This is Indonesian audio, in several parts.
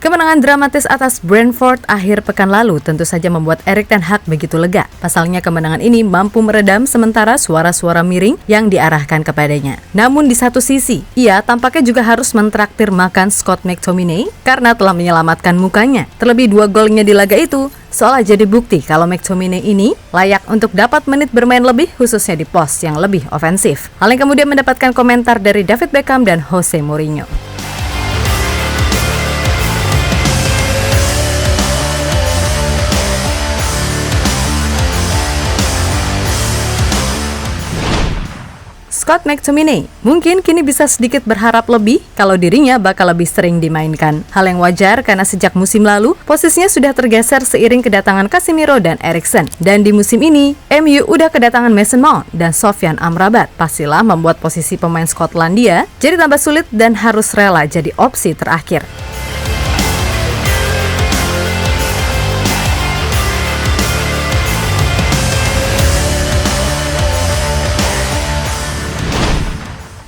Kemenangan dramatis atas Brentford akhir pekan lalu tentu saja membuat Erik ten Hag begitu lega. Pasalnya kemenangan ini mampu meredam sementara suara-suara miring yang diarahkan kepadanya. Namun di satu sisi, ia tampaknya juga harus mentraktir makan Scott McTominay karena telah menyelamatkan mukanya. Terlebih 2 golnya di laga itu seolah jadi bukti kalau McTominay ini layak untuk dapat menit bermain lebih khususnya di pos yang lebih ofensif. Hal yang kemudian mendapatkan komentar dari David Beckham dan Jose Mourinho. Scott McTominay mungkin kini bisa sedikit berharap lebih kalau dirinya bakal lebih sering dimainkan. Hal yang wajar karena sejak musim lalu, posisinya sudah tergeser seiring kedatangan Casemiro dan Eriksen. Dan di musim ini, MU udah kedatangan Mason Mount dan Sofyan Amrabat. Pastilah membuat posisi pemain Skotlandia jadi tambah sulit dan harus rela jadi opsi terakhir.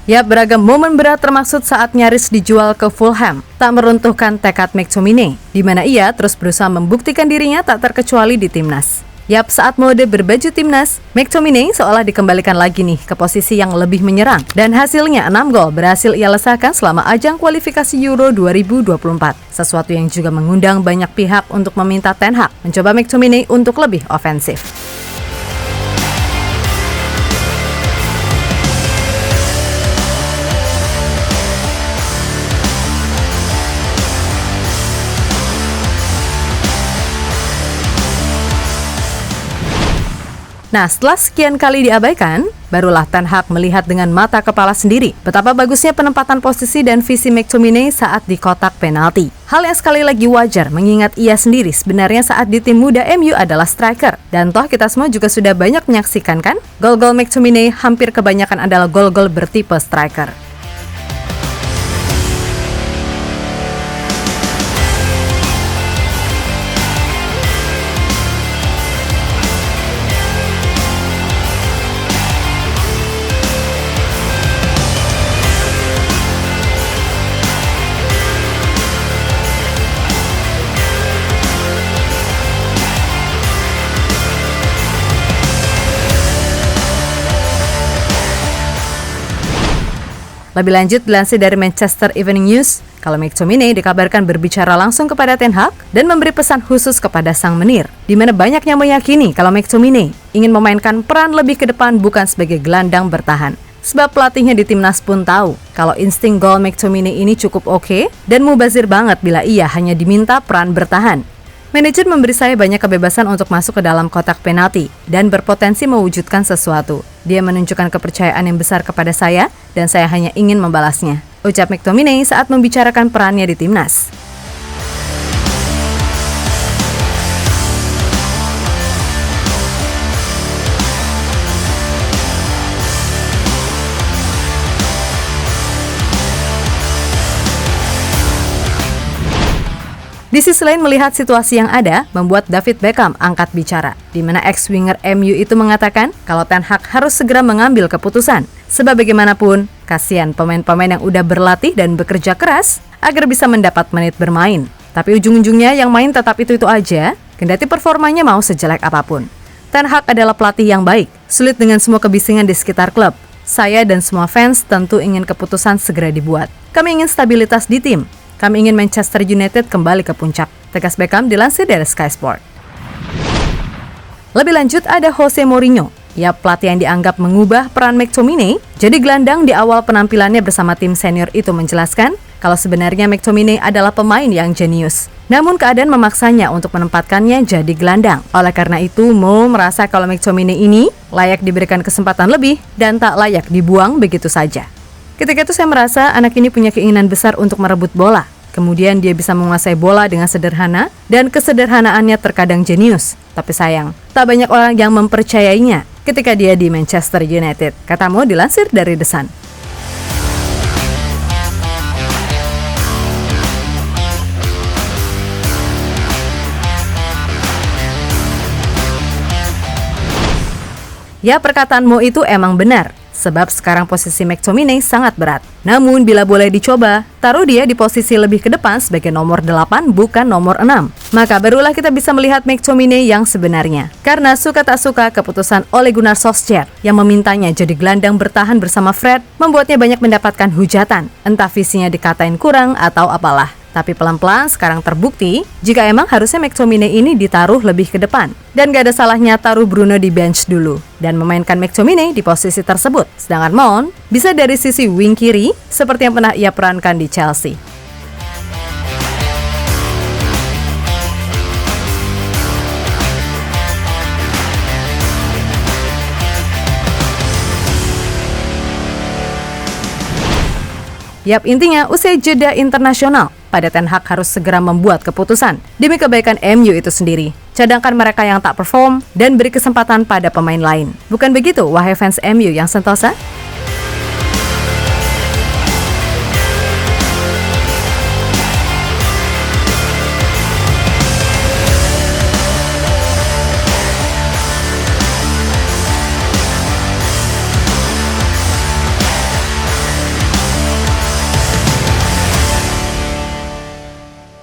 Ya, beragam momen berat termaksud saat nyaris dijual ke Fulham tak meruntuhkan tekad McTominay, di mana ia terus berusaha membuktikan dirinya tak terkecuali di timnas. Yap, saat mode berbaju timnas, McTominay seolah dikembalikan lagi nih ke posisi yang lebih menyerang. Dan hasilnya 6 gol berhasil ia lesahkan selama ajang kualifikasi Euro 2024. Sesuatu yang juga mengundang banyak pihak untuk meminta Ten Hag mencoba McTominay untuk lebih ofensif. Nah, setelah sekian kali diabaikan, barulah Ten Hag melihat dengan mata kepala sendiri betapa bagusnya penempatan posisi dan visi McTominay saat di kotak penalti. Hal yang sekali lagi wajar mengingat ia sendiri sebenarnya saat di tim muda MU adalah striker. Dan toh kita semua juga sudah banyak menyaksikan kan? Gol-gol McTominay hampir kebanyakan adalah gol-gol bertipe striker. Lebih lanjut, dilansir dari Manchester Evening News, kalau McTominay dikabarkan berbicara langsung kepada Ten Hag dan memberi pesan khusus kepada sang menir, di mana banyak yang meyakini kalau McTominay ingin memainkan peran lebih ke depan bukan sebagai gelandang bertahan. Sebab pelatihnya di timnas pun tahu kalau insting gol McTominay ini cukup oke dan mubazir banget bila ia hanya diminta peran bertahan. Manajer memberi saya banyak kebebasan untuk masuk ke dalam kotak penalti dan berpotensi mewujudkan sesuatu. Dia menunjukkan kepercayaan yang besar kepada saya dan saya hanya ingin membalasnya, ucap McTominay saat membicarakan perannya di timnas. Di sisi lain, melihat situasi yang ada, membuat David Beckham angkat bicara, di mana ex-winger MU itu mengatakan kalau Ten Hag harus segera mengambil keputusan. Sebab bagaimanapun, kasihan pemain-pemain yang udah berlatih dan bekerja keras agar bisa mendapat menit bermain. Tapi ujung-ujungnya yang main tetap itu-itu aja, kendati performanya mau sejelek apapun. Ten Hag adalah pelatih yang baik, sulit dengan semua kebisingan di sekitar klub. Saya dan semua fans tentu ingin keputusan segera dibuat. Kami ingin stabilitas di tim. Kami ingin Manchester United kembali ke puncak, tegas Beckham dilansir dari Sky Sport. Lebih lanjut ada Jose Mourinho. Ia pelatih yang dianggap mengubah peran McTominay jadi gelandang di awal penampilannya bersama tim senior itu menjelaskan kalau sebenarnya McTominay adalah pemain yang jenius. Namun keadaan memaksanya untuk menempatkannya jadi gelandang. Oleh karena itu, Mo merasa kalau McTominay ini layak diberikan kesempatan lebih dan tak layak dibuang begitu saja. Ketika itu saya merasa anak ini punya keinginan besar untuk merebut bola. Kemudian dia bisa menguasai bola dengan sederhana dan kesederhanaannya terkadang jenius. Tapi sayang, tak banyak orang yang mempercayainya ketika dia di Manchester United, kata Mo dilansir dari The Sun. Ya, perkataan Mo itu emang benar. sebab sekarang posisi McTominay sangat berat. Namun bila boleh dicoba, taruh dia di posisi lebih ke depan sebagai nomor 8 bukan nomor 6. Maka barulah kita bisa melihat McTominay yang sebenarnya. Karena suka tak suka keputusan Ole Gunnar Solskjaer yang memintanya jadi gelandang bertahan bersama Fred membuatnya banyak mendapatkan hujatan. Entah visinya dikatain kurang atau apalah. Tapi pelan-pelan sekarang terbukti jika emang harusnya McTominay ini ditaruh lebih ke depan. Dan gak ada salahnya taruh Bruno di bench dulu dan memainkan McTominay di posisi tersebut. Sedangkan Mount bisa dari sisi wing kiri seperti yang pernah ia perankan di Chelsea. Yap, intinya usai jeda internasional, pada Ten Hag harus segera membuat keputusan demi kebaikan MU itu sendiri. Cadangkan mereka yang tak perform dan beri kesempatan pada pemain lain. Bukan begitu, wahai fans MU yang sentosa?